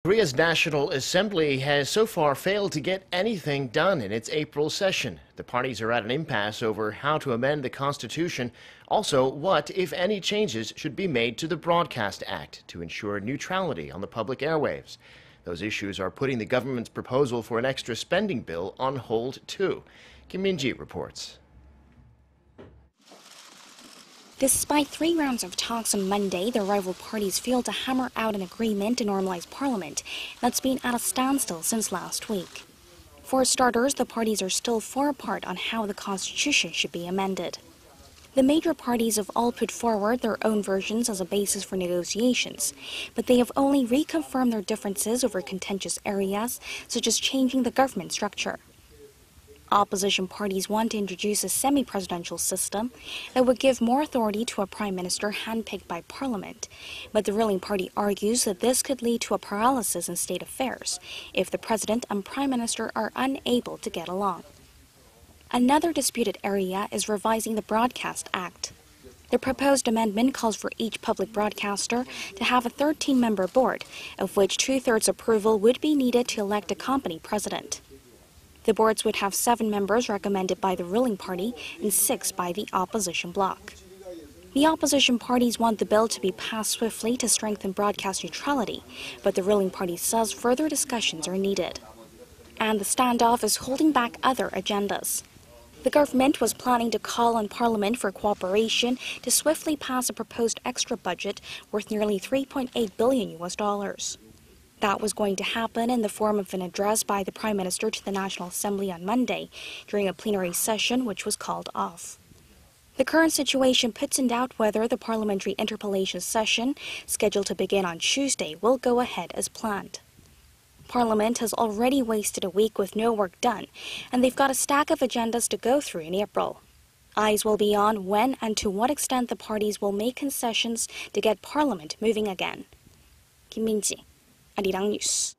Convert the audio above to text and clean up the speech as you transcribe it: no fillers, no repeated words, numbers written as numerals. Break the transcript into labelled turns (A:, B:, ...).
A: Korea's National Assembly has so far failed to get anything done in its April session. The parties are at an impasse over how to amend the constitution. Also, what, if any, changes should be made to the Broadcast Act to ensure neutrality on the public airwaves. Those issues are putting the government's proposal for an extra spending bill on hold, too. Kim Min-ji reports.
B: Despite 3 rounds of talks on Monday, the rival parties failed to hammer out an agreement to normalize parliament that's been at a standstill since last week. For starters, the parties are still far apart on how the constitution should be amended. The major parties have all put forward their own versions as a basis for negotiations, but they have only reconfirmed their differences over contentious areas, such as changing the government structure. Opposition parties want to introduce a semi-presidential system that would give more authority to a prime minister handpicked by parliament, but the ruling party argues that this could lead to a paralysis in state affairs if the president and prime minister are unable to get along. Another disputed area is revising the Broadcast Act. The proposed amendment calls for each public broadcaster to have a 13-member board, of which 2/3 approval would be needed to elect a company president. The boards would have 7 members recommended by the ruling party and 6 by the opposition bloc. The opposition parties want the bill to be passed swiftly to strengthen broadcast neutrality, but the ruling party says further discussions are needed. And the standoff is holding back other agendas. The government was planning to call on Parliament for cooperation to swiftly pass a proposed extra budget worth nearly $3.8 billion. That was going to happen in the form of an address by the Prime Minister to the National Assembly on Monday during a plenary session which was called off. The current situation puts in doubt whether the parliamentary interpellation session, scheduled to begin on Tuesday, will go ahead as planned. Parliament has already wasted a week with no work done, and they've got a stack of agendas to go through in April. Eyes will be on when and to what extent the parties will make concessions to get Parliament moving again. Kim Min-ji, Arirang News.